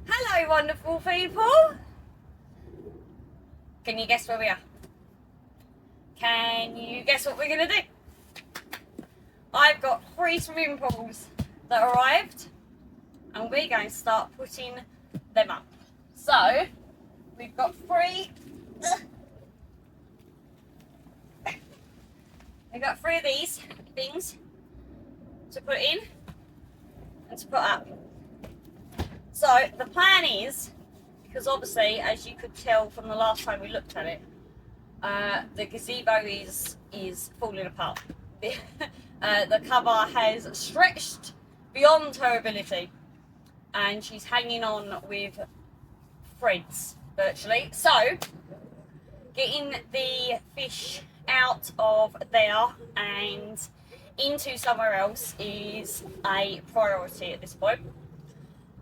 Hello wonderful people! Can you guess where we are? Can you guess what we're going to do? I've got 3 swimming pools that arrived and we're going to start putting them up. So we've got 3 of these things to put in and to put up. So the plan is, because obviously as you could tell from the last time we looked at it, the gazebo is falling apart. The cover has stretched beyond her ability and she's hanging on with threads virtually. So getting the fish out of there and into somewhere else is a priority at this point.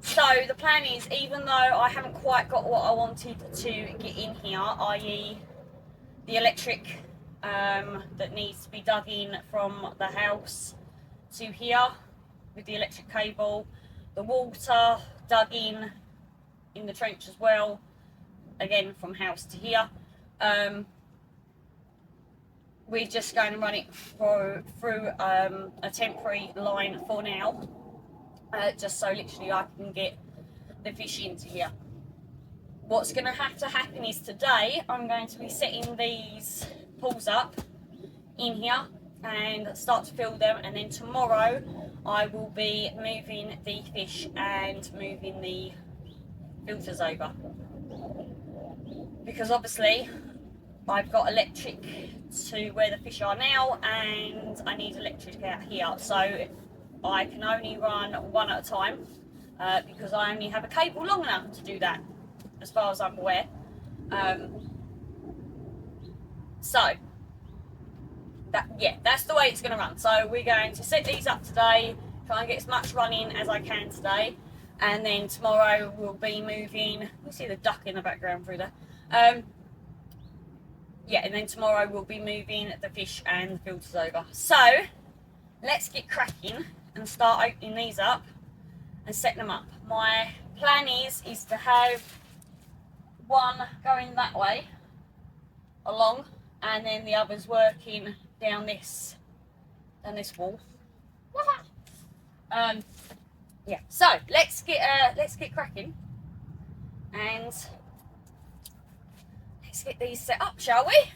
So the plan is, even though I haven't quite got what I wanted to get in here, i.e. the electric that needs to be dug in from the house to here with the electric cable, the water dug in the trench as well, again from house to here. We're just going to run it through a temporary line for now. Just so literally I can get the fish into here. What's going to have to happen is today I'm going to be setting these pools up in here and start to fill them, and then tomorrow I will be moving the fish and moving the filters over, because obviously I've got electric to where the fish are now and I need electric out here, so I can only run one at a time because I only have a cable long enough to do that, as far as I'm aware. That's the way it's going to run. So we're going to set these up today, try and get as much running as I can today, and then tomorrow we'll be moving. You see the duck in the background through there. And then tomorrow we'll be moving the fish and the filters over. So let's get cracking and start opening these up and setting them up. My plan is to have one going that way along, and then the others working down this wall. So let's get cracking and let's get these set up, shall we?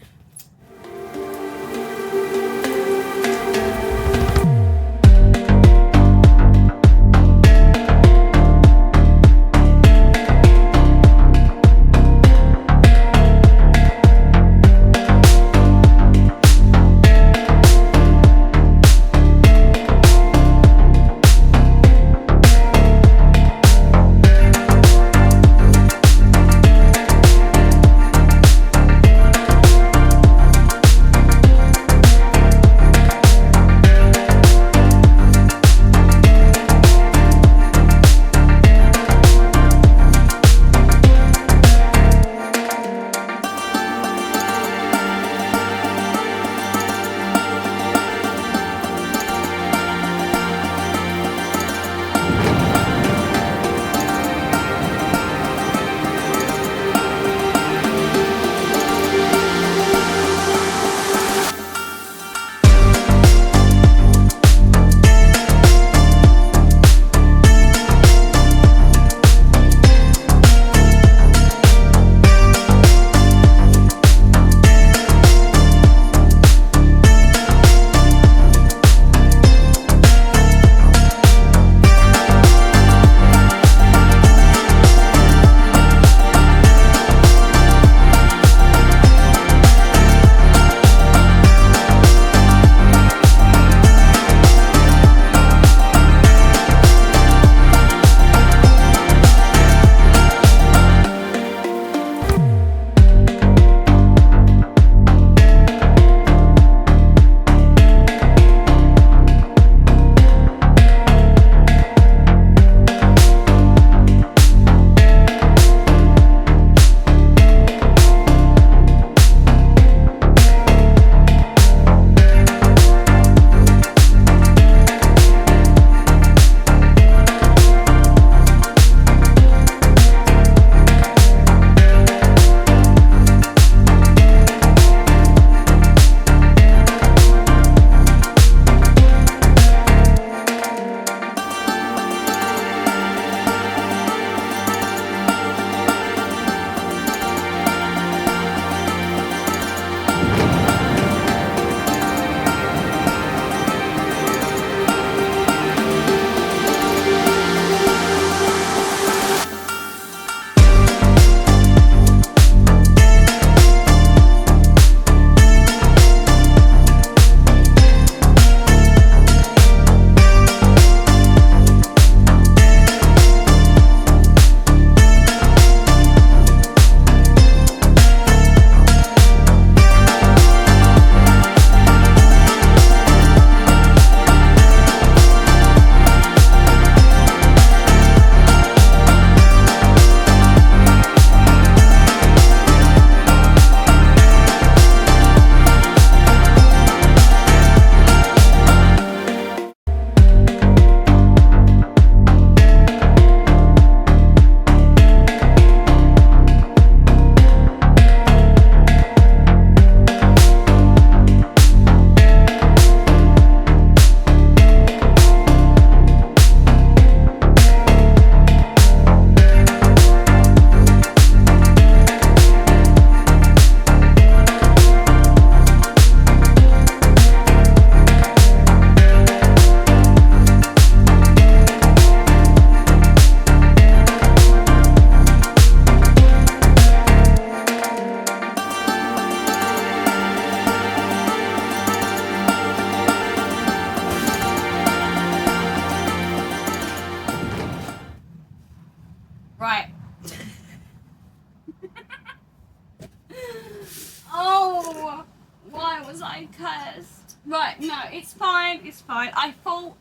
was I cursed? Right, no, it's fine, it's fine. I thought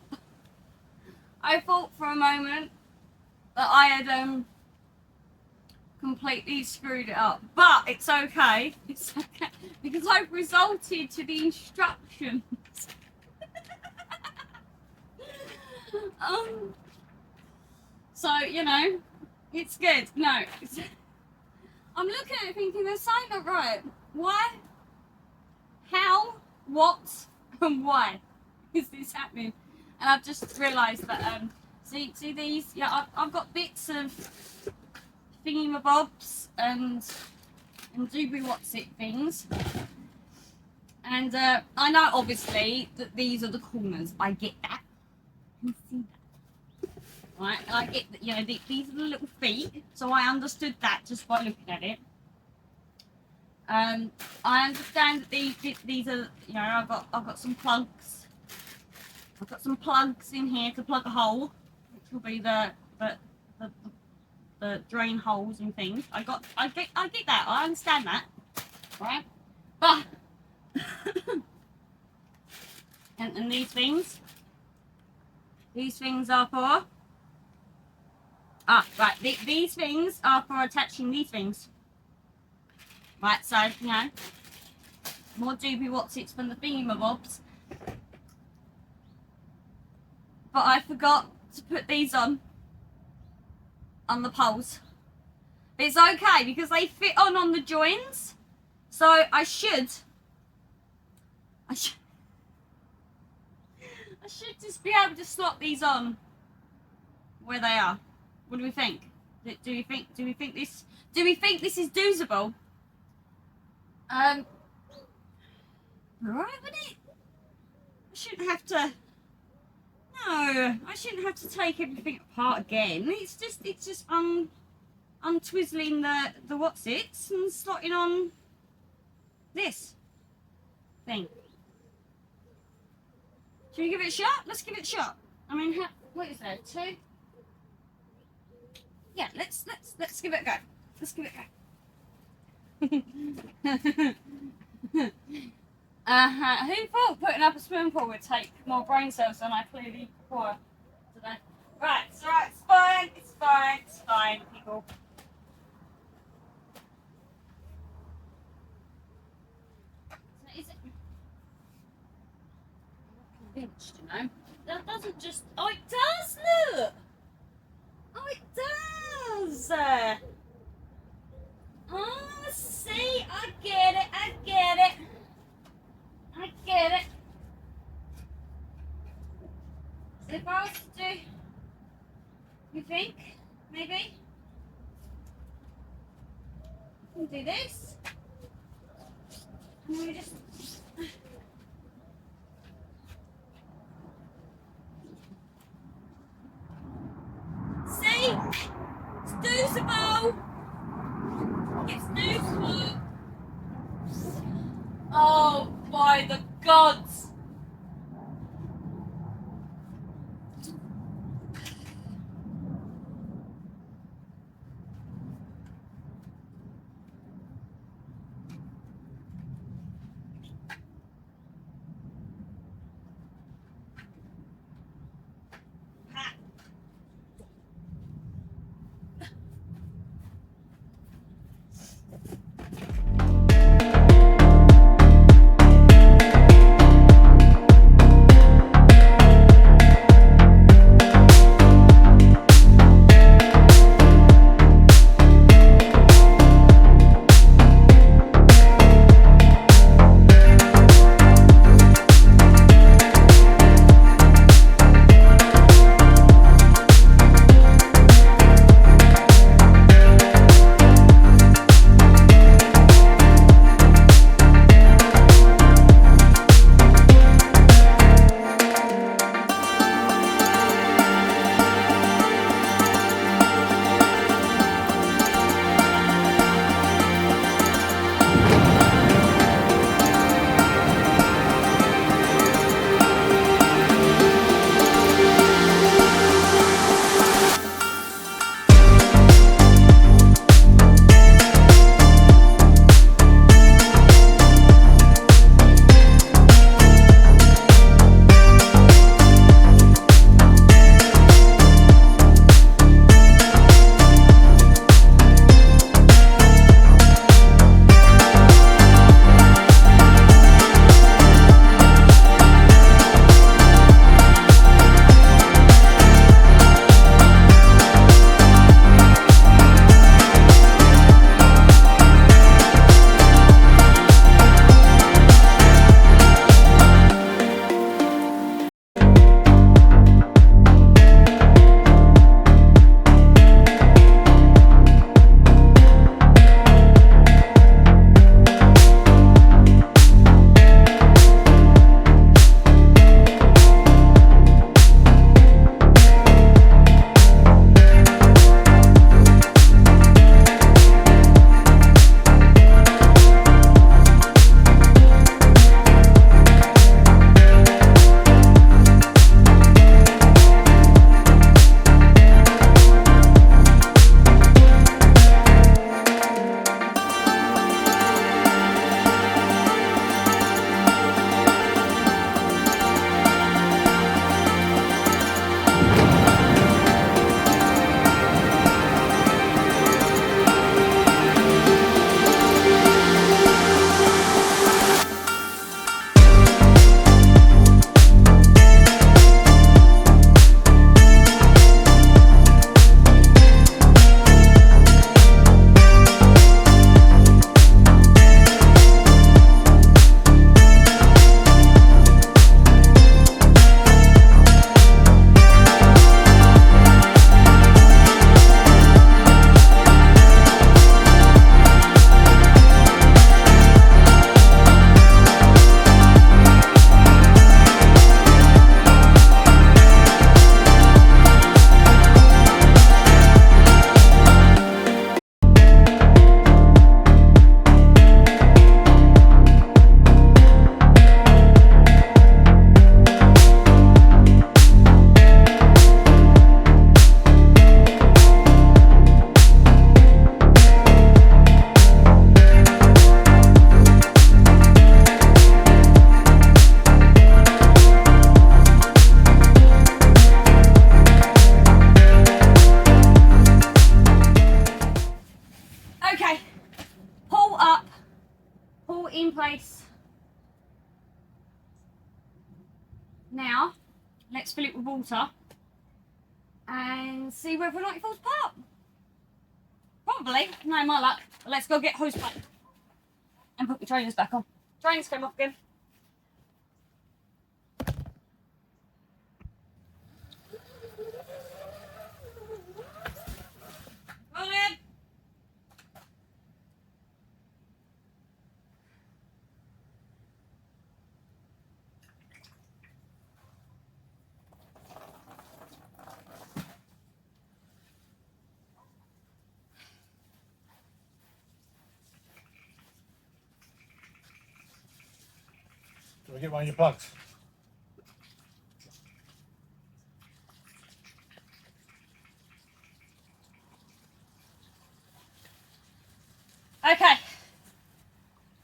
for a moment that I had completely screwed it up, but it's okay. It's okay because I've resulted to the instructions. So you know, it's good. No, I'm looking at it thinking there's something not right. Why? How? What? And why is this happening? And I've just realised that see these? Yeah, I've got bits of thingamabobs and doobie what's it things, and I know obviously that these are the corners. I get that. I can see that. Right, I get that. You know, these are the little feet, so I understood that just by looking at it. I understand that these are, you know, I've got some plugs. I've got some plugs in here to plug a hole, which will be the drain holes and things. I get that. I understand that, right? But and these things are for these things are for attaching these things. Right, so, you know, more doobie whatsits from the thingamabobs. But I forgot to put these on the poles. But it's okay because they fit on the joins. So I should just be able to slot these on where they are. What do we think? Do we think this is doable? Right, wouldn't it? I shouldn't have to. No, I shouldn't have to take everything apart again. It's just untwizzling the whatsits and slotting on this thing. Should we give it a shot? Let's give it a shot. I mean, what is there? 2? Yeah, let's give it a go. Let's give it a go. Who thought putting up a swimming pool would take more brain cells than I clearly require today? Right, it's alright, it's fine, people. So is it? I'm not convinced, you know. That doesn't just. Oh, it does, look! Oh, it does! Oh, see, I get it. So if I was to do, you think, maybe? We'll do this. And we just, see? It's doable. It's doable. Oh, by the gods. all in place. Now, let's fill it with water and see whether or not it falls apart. Probably, no, my luck. Let's go get hose pipe and put the trainers back on. Trainers came off again. Roll in. Do I get one of your plugs? Okay.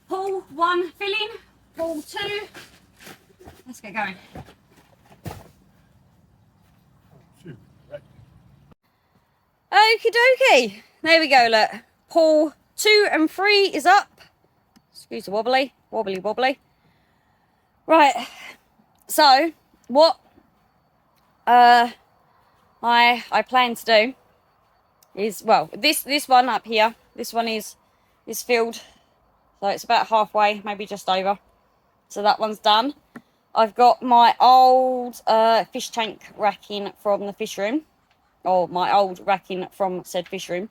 Pull 1 filling, pull 2. Let's get going. Shoot, right. Okie dokie. There we go, look. Pull 2 and 3 is up. Excuse the wobbly. Wobbly, wobbly. Right. So, what I plan to do is, well, this one up here, this one is filled. So it's about halfway, maybe just over. So that one's done. I've got my old fish tank racking from the fish room, or my old racking from said fish room,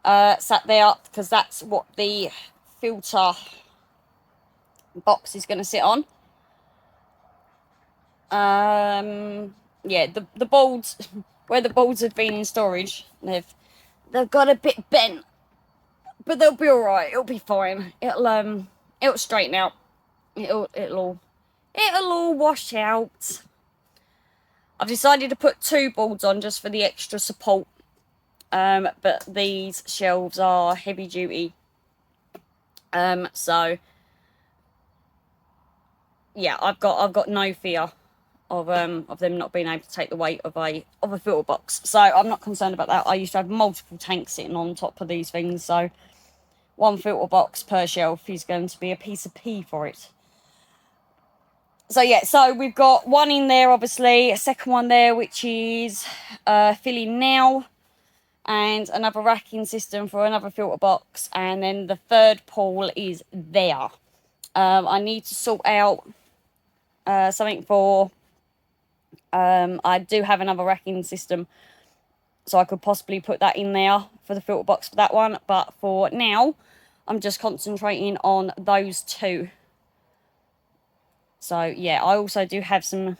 sat there because that's what the filter box is going to sit on. Yeah, the boards, where the boards have been in storage, they've got a bit bent, but they'll be all right. It'll be fine. It'll straighten out. It'll all wash out. I've decided to put 2 boards on just for the extra support. But these shelves are heavy duty. So yeah, I've got no fear of them not being able to take the weight of a filter box. So I'm not concerned about that. I used to have multiple tanks sitting on top of these things, so 1 filter box per shelf is going to be a piece of pea for it. So yeah, so we've got 1 in there, obviously, a second one there, which is filling now, and another racking system for another filter box, and then the 3rd pool is there. I need to sort out something for, I do have another racking system, so I could possibly put that in there for the filter box for that one, but for now, I'm just concentrating on those 2. So yeah, I also do have some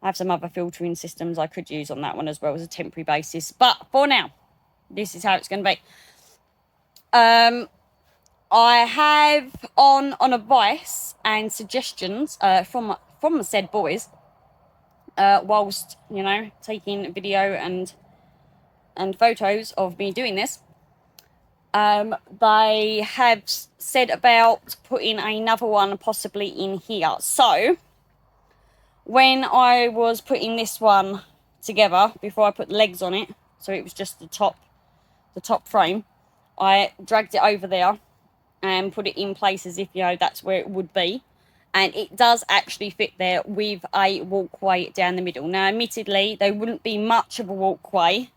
other filtering systems I could use on that one as well as a temporary basis. But for now, this is how it's going to be. I have on advice and suggestions from the said boys, whilst, you know, taking video and photos of me doing this. They have said about putting another one possibly in here. So when I was putting this one together, before I put the legs on it, so it was just the top frame, I dragged it over there and put it in place as if, you know, that's where it would be. And it does actually fit there with a walkway down the middle. Now, admittedly, there wouldn't be much of a walkway.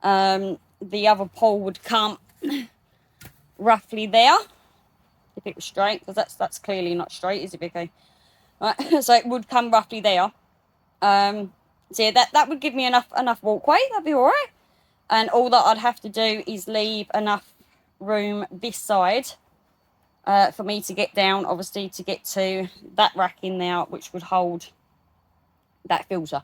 The other pole would come roughly there, if it was straight, because that's clearly not straight, is it, Vicky? Right, so it would come roughly there. So yeah, that would give me enough walkway. That'd be all right. And all that I'd have to do is leave enough room this side for me to get down, obviously, to get to that rack in there, which would hold that filter.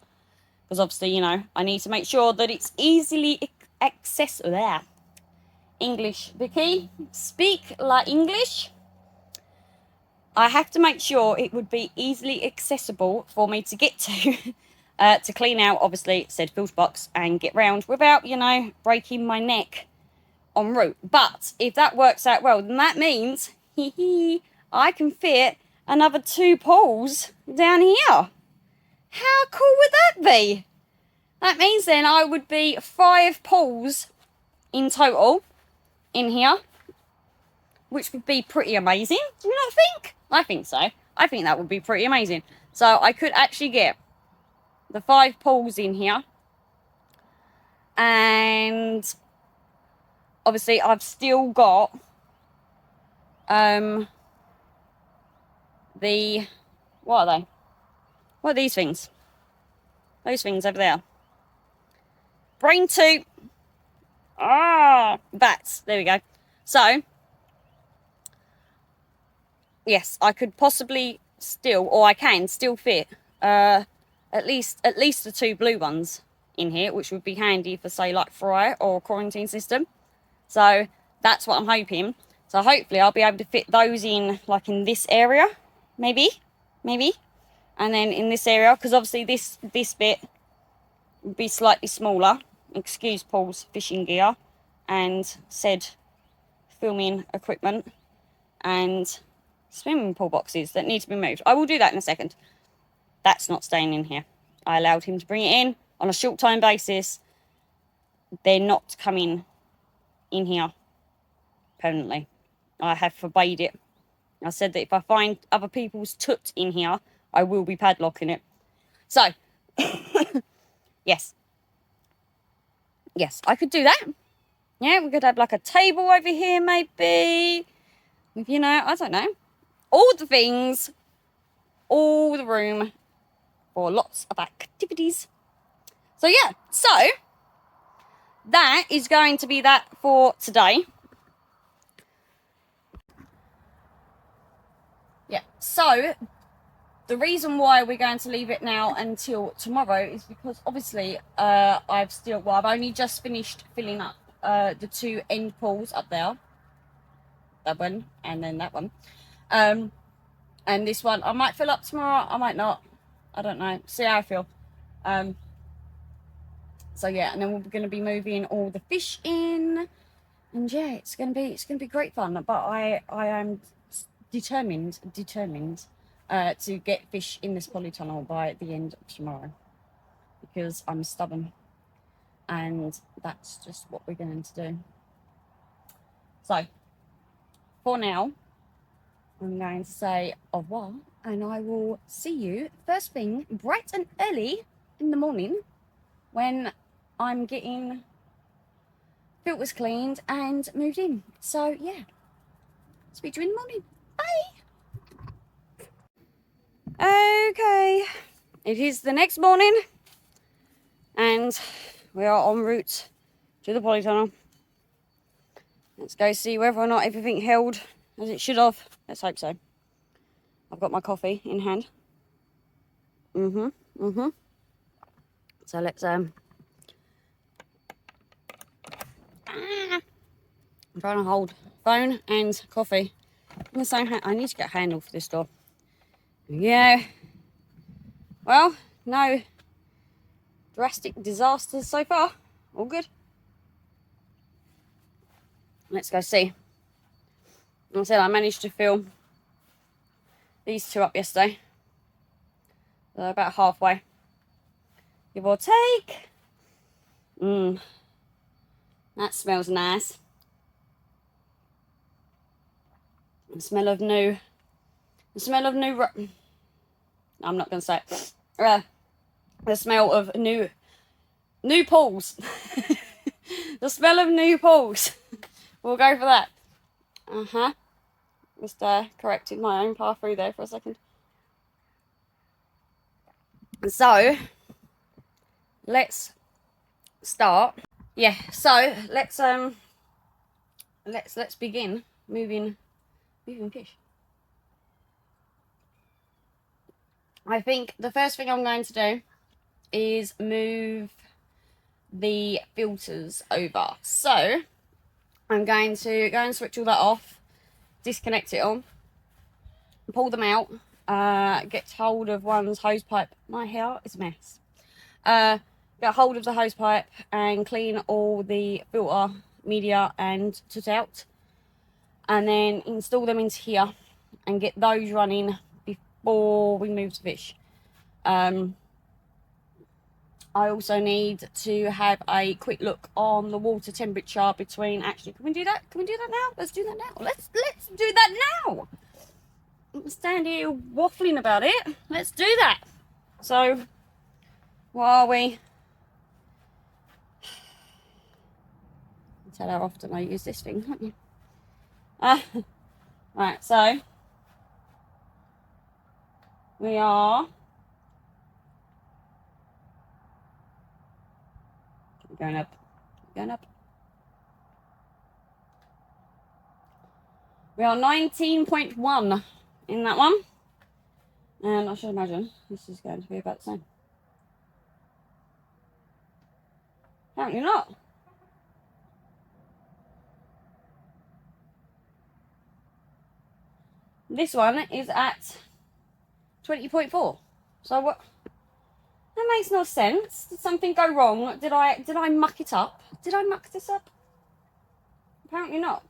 Because obviously, you know, I need to make sure that it's easily accessible. There. English, Vicky. Speak like English. I have to make sure it would be easily accessible for me to get to clean out, obviously, said filter box and get round without, you know, breaking my neck en route. But if that works out well, then that means I can fit another 2 poles down here. How cool would that be? That means then I would be 5 poles in total in here. which would be pretty amazing. Do you not think? I think so. I think that would be pretty amazing. So I could actually get the 5 pools in here. And obviously I've still got the, what are they? What are these things? Those things over there. Brain 2. Bats. There we go. So, yes, I could possibly still, or I can still fit at least the 2 blue ones in here, which would be handy for, say, like fry or quarantine system. So that's what I'm hoping. So hopefully I'll be able to fit those in, like in this area, maybe, and then in this area, because obviously this bit would be slightly smaller. Excuse Paul's fishing gear and said filming equipment and swimming pool boxes that need to be moved. I will do that in a second. That's not staying in here. I allowed him to bring it in on a short-time basis. They're not coming in here permanently. I have forbade it. I said that if I find other people's toot in here, I will be padlocking it. So, yes. Yes, I could do that. Yeah, we could have like a table over here maybe. You know, I don't know. All the things. All the room for lots of activities. So yeah, so that is going to be that for today. Yeah, so the reason why we're going to leave it now until tomorrow is because obviously I've only just finished filling up the 2 end pools up there. That one and then that one. And this one I might fill up tomorrow, I might not. I don't know. See how I feel. So yeah, and then we're going to be moving all the fish in, and yeah, it's going to be great fun. But I am determined to get fish in this polytunnel by the end of tomorrow, because I'm stubborn, and that's just what we're going to do. So for now, I'm going to say au revoir, and I will see you first thing bright and early in the morning when I'm getting filters cleaned and moved in. So yeah, speak to you in the morning. Bye. Okay, it is the next morning and we are en route to the polytunnel. Let's go see whether or not everything held as it should have. Let's hope so. I've got my coffee in hand. So let's I'm trying to hold phone and coffee in the same hand. I need to get a handle for this door. Yeah. Well, no drastic disasters so far. All good. Let's go see. Like I said, I managed to fill these 2 up yesterday. They're about halfway, give or take. That smells nice. The smell of new. I'm not going to say it. The smell of new pools. The smell of new pools. We'll go for that. Just corrected my own path through there for a second. So let's start. Yeah, so let's begin moving fish. I think the first thing I'm going to do is move the filters over. So I'm going to go and switch all that off, disconnect it all, pull them out, get hold of one's hose pipe. My hair is a mess. Get hold of the hose pipe and clean all the filter media and toot out, and then install them into here and get those running before we move to fish. I also need to have a quick look on the water temperature between, actually, can we do that now? Let's do that now. Let's do that now. Stand here waffling about it. Let's do that. So, what are we? Tell how often I use this thing, can't you? Right, so we are going up, going up. We are 19.1 in that one, and I should imagine this is going to be about the same. Apparently not. This one is at 20.4. So what? That makes no sense. Did something go wrong? Did I muck it up? Did I muck this up? Apparently not.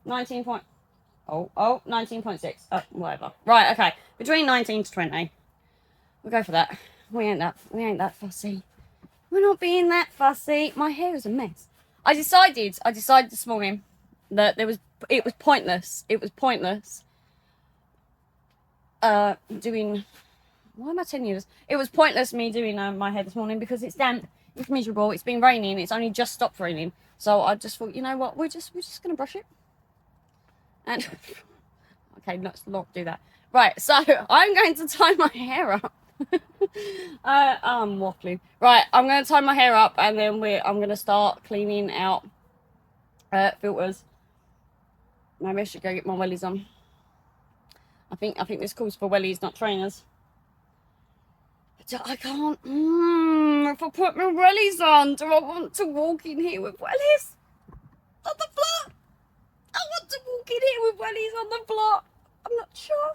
19.6. Oh, whatever. Right, okay. Between 19 to 20. We'll go for that. We ain't that fussy. We're not being that fussy. My hair is a mess. I decided this morning that it was pointless. It was pointless doing, why am I telling you this? It was pointless me doing my hair this morning because it's damp, it's miserable, it's been raining, it's only just stopped raining. So I just thought, you know what, we're just gonna brush it. And okay, let's not do that. Right, so I'm going to tie my hair up. I'm waffling. Right, I'm going to tie my hair up and then I'm going to start cleaning out filters. Maybe I should go get my wellies on. I think this calls for wellies, not trainers. I can't. If I put my wellies on, do I want to walk in here with wellies on the floor? I want to walk in here with wellies on the floor. I'm not sure.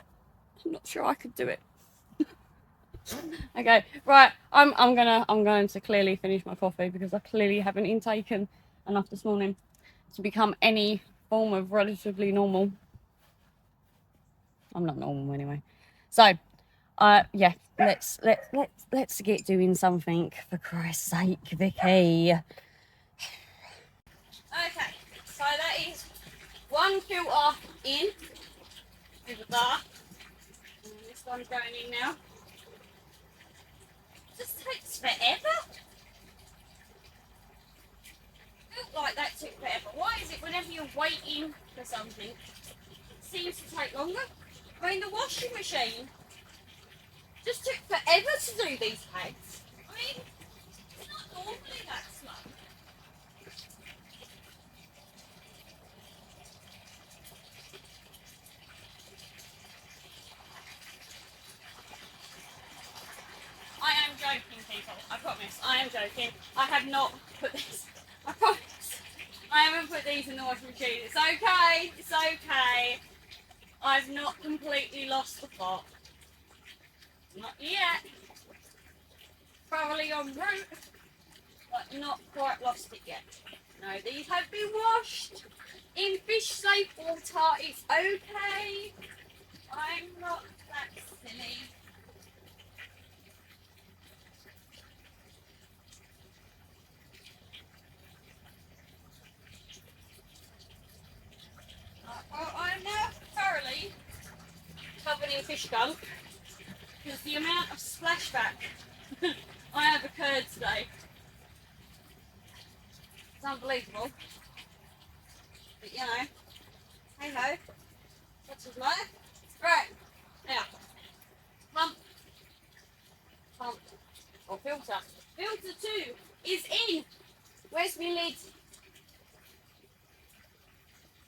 I'm not sure I could do it. Okay, right. I'm going to clearly finish my coffee because I clearly haven't intaken enough this morning to become any form of relatively normal. I'm not normal anyway. So, yeah, let's get doing something for Christ's sake, Vicky. Okay, so that is one filter in over there. And this one's going in now. It just takes forever. Felt like that took forever. Why is it whenever you're waiting for something, it seems to take longer? I mean, the washing machine just took forever to do these tags. I mean, it's not normally that slow. I am joking, people. I promise. I am joking. I have not put this. I promise. I haven't put these in the washing machine. It's okay. It's okay. I've not completely lost the plot. Not yet. Probably en route, but not quite lost it yet. No, these have been washed in fish safe water. It's okay. I'm not that silly. Well, I'm now thoroughly covered in fish gunk because the amount of splashback I have occurred today. It's unbelievable. But you know, hey ho, such is life. Right, now, pump, or filter. Filter 2 is in. Where's my lid?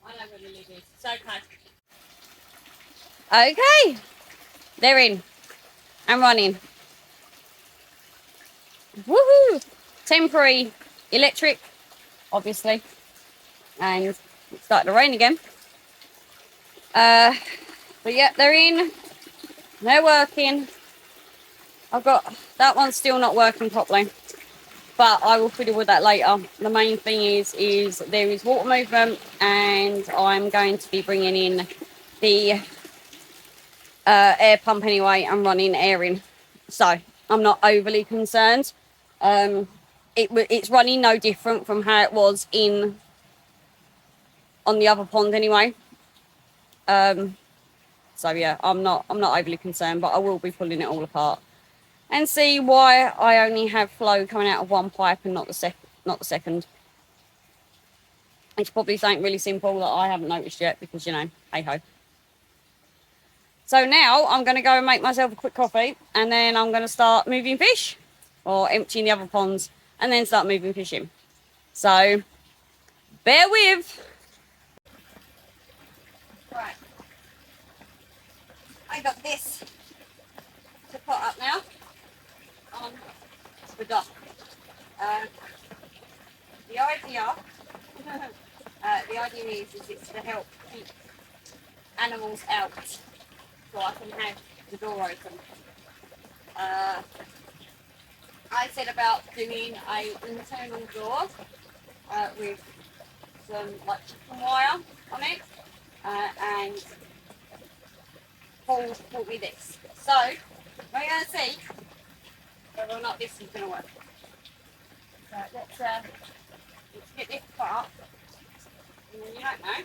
I know where the lid is. It's okay. Okay, they're in and running. Woohoo! Temporary electric, obviously, and it's starting to rain again. But yeah, they're in. They're working. I've got that one's still not working properly, but I will fiddle with that later. The main thing is there is water movement, and I'm going to be bringing in the air pump anyway and running air in, so I'm not overly concerned. It's running no different from how it was on on the other pond anyway. So yeah, I'm not overly concerned, but I will be pulling it all apart and see why I only have flow coming out of one pipe and not the second. It's probably something really simple that I haven't noticed yet because, you know, hey ho. So now I'm going to go and make myself a quick coffee, and then I'm going to start moving fish or emptying the other ponds and then start moving fish in. So bear with. Right. I got this to put up now on the dock. The idea is it's to help keep animals out, so I can have the door open. I said about doing an internal door with some like chicken wire on it, and Paul taught me this. So we're going to see whether or not this is going to work. So let's get this put up, and then you don't know.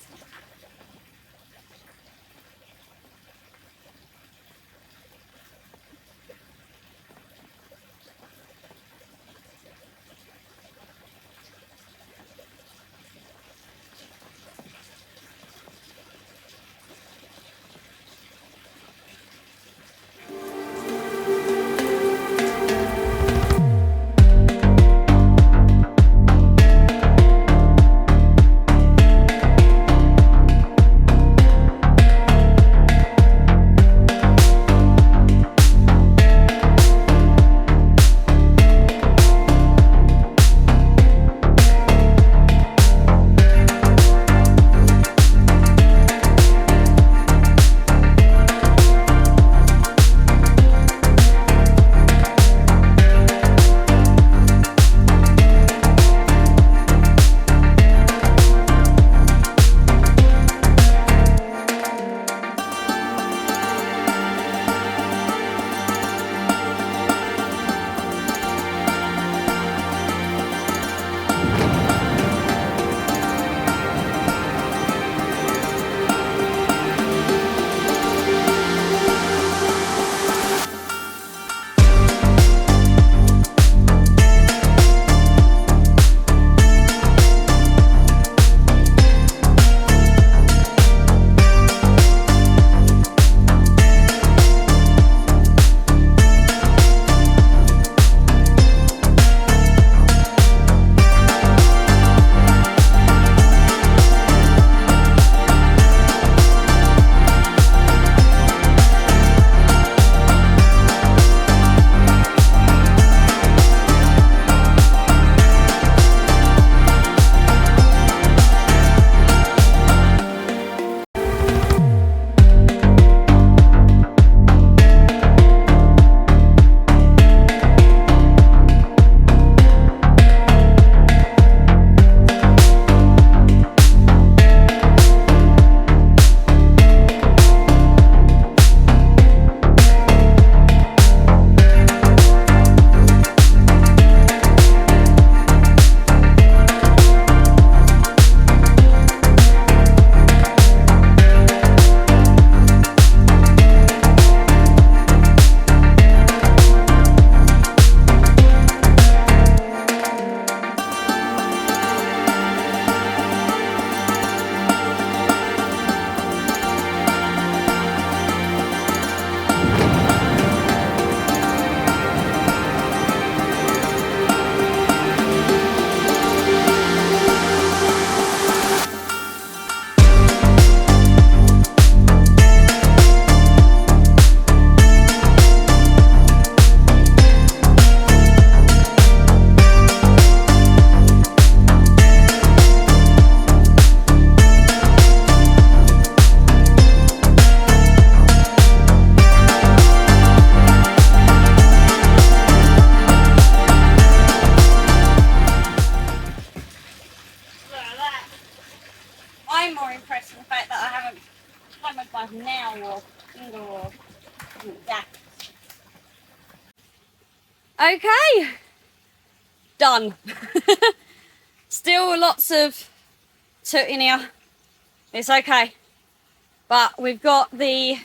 now or finger or that. Okay, done. Still lots of toot in here, It's okay. But we've got the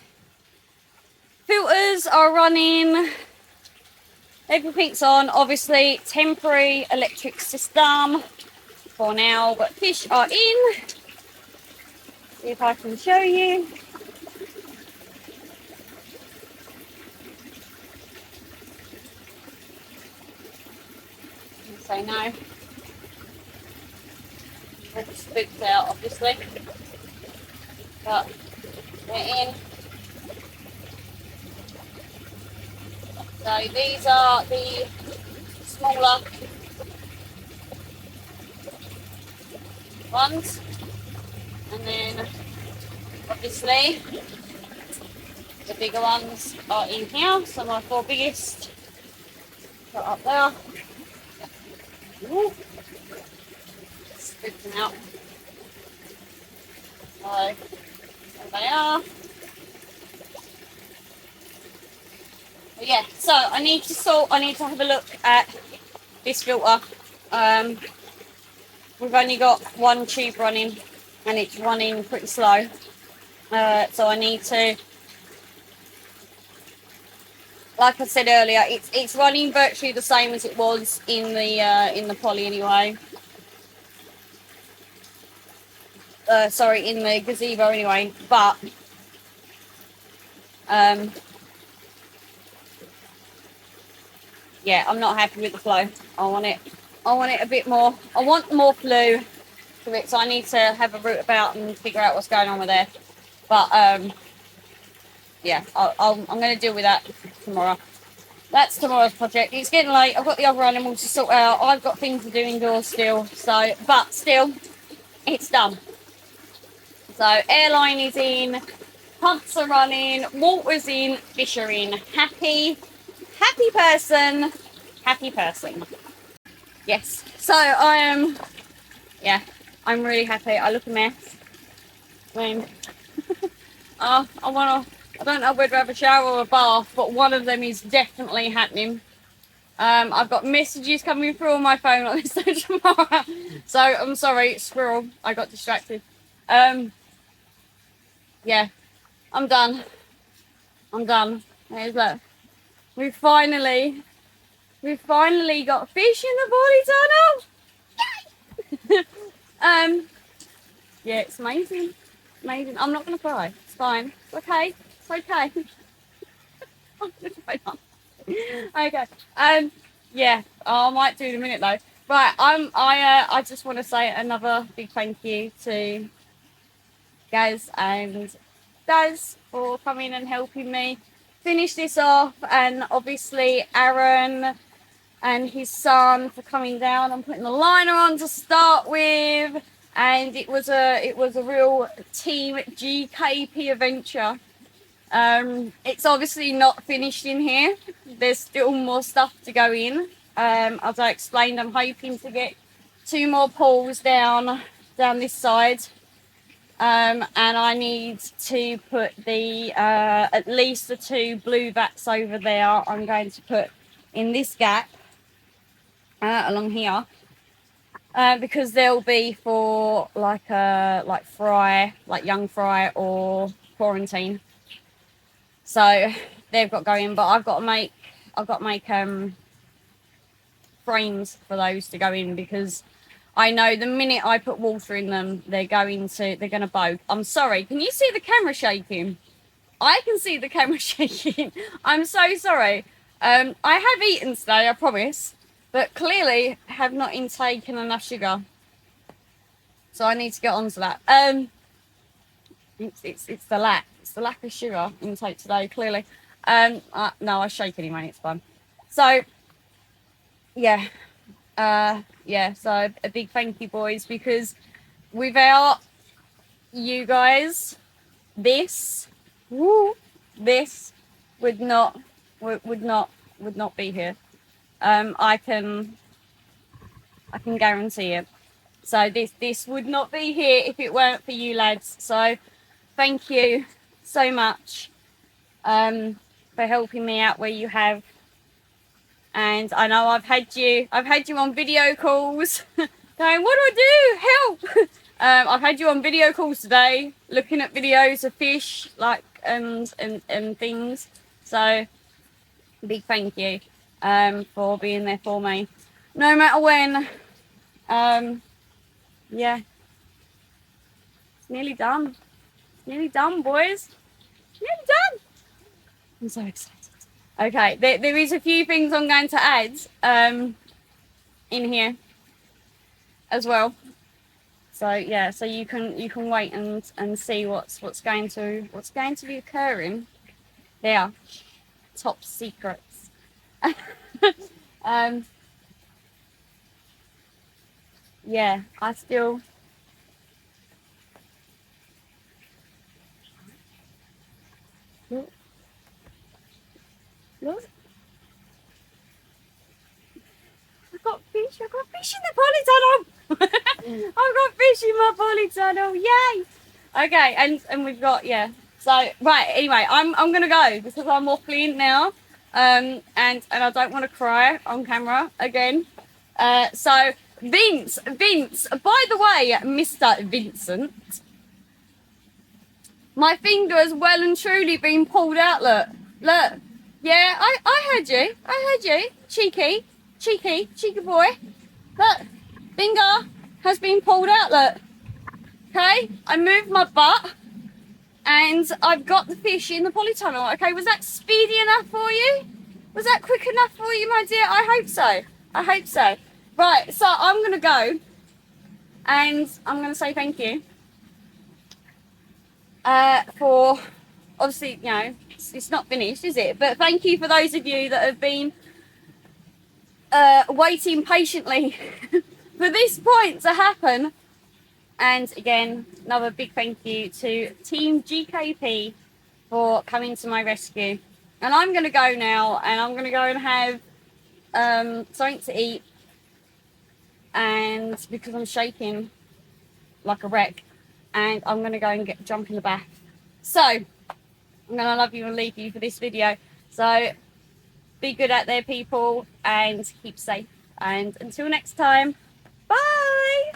filters are running. Everything's on. Obviously, temporary electric system for now. But fish are in. See if I can show you. Say no. They're just spooked out, obviously. But they're in. So these are the smaller ones. And then obviously the bigger ones are in here. So my 4 biggest are up there. Ooh. Spooked them out. So there they are. But yeah, so I need to have a look at this filter. We've only got one tube running and it's running pretty slow. So I need to, like I said earlier, it's running virtually the same as it was in the Poly anyway. Sorry, in the gazebo anyway, but yeah, I'm not happy with the flow. I want it a bit more. I want more flow to it, so I need to have a route about and figure out what's going on with there. But yeah, I'm going to deal with that tomorrow. That's tomorrow's project. It's getting late. I've got the other animals to sort out. I've got things to do indoors still. So, but still, it's done. So airline is in, pumps are running, water's in, fish are in. Happy person. Happy person. Yes. So I am, yeah, I'm really happy. I look a mess. I don't know whether to have a shower or a bath, but one of them is definitely happening. I've got messages coming through on my phone like this tomorrow. So I'm sorry, squirrel. I got distracted. Yeah, I'm done. There's that. We've finally got fish in the Polytunnel. Yay! Yeah, it's amazing. Amazing. I'm not gonna cry. It's fine. It's okay. It's okay. I'm gonna try not. Okay. Yeah. I might do in a minute though. Right. I just want to say another big thank you to Gaz and Daz for coming and helping me finish this off, and obviously Aaron and his son for coming down and putting the liner on to start with. And it was a real Team GKP adventure. It's obviously not finished in here. There's still more stuff to go in. As I explained, I'm hoping to get 2 more pools down this side. And I need to put the at least the 2 blue vats over there. I'm going to put in this gap along here. Because they'll be for like fry, like young fry or quarantine. So they've got going, but I've got to make frames for those to go in, because I know the minute I put water in them, they're going to boat. I'm sorry. Can you see the camera shaking? I can see the camera shaking. I'm so sorry. I have eaten today, I promise. But clearly have not intaken enough sugar, so I need to get onto that. It's the lack of sugar intake today. Clearly, no, I shake anyway. It's fun. So yeah, yeah. So a big thank you, boys, because without you guys, this would not be here. I can guarantee it. So this would not be here if it weren't for you lads. So thank you so much for helping me out where you have. And I know I've had you on video calls going, what do I do? Help! I've had you on video calls today, looking at videos of fish, like and things. So big thank you for being there for me, no matter when. Yeah, it's nearly done. It's nearly done, boys. Nearly done. I'm so excited. Okay, there is a few things I'm going to add in here as well. So yeah, so you can wait and see what's going to be occurring. There, top secrets. Yeah, I still. Look, look. I've got fish. I've got fish in the polytunnel. I've got fish in my polytunnel. Yay! Okay, and we've got, yeah. So right. Anyway, I'm gonna go because I'm waffling now. And I don't want to cry on camera again. So Vince. By the way, Mr. Vincent, my finger has well and truly been pulled out. Look. Yeah, I heard you. Cheeky boy. Look, finger has been pulled out. Look. Okay, I moved my butt and I've got the fish in the polytunnel. Okay, was that speedy enough for you? Was that quick enough for you, my dear? I hope so. Right, so I'm gonna go and I'm gonna say thank you for, obviously, you know, it's not finished, is it? But thank you for those of you that have been waiting patiently for this point to happen. And again, another big thank you to Team GKP for coming to my rescue. And I'm going to go now, and I'm going to go and have something to eat. And because I'm shaking like a wreck, and I'm going to go and jump in the bath. So I'm going to love you and leave you for this video. So be good out there, people, and keep safe. And until next time, bye.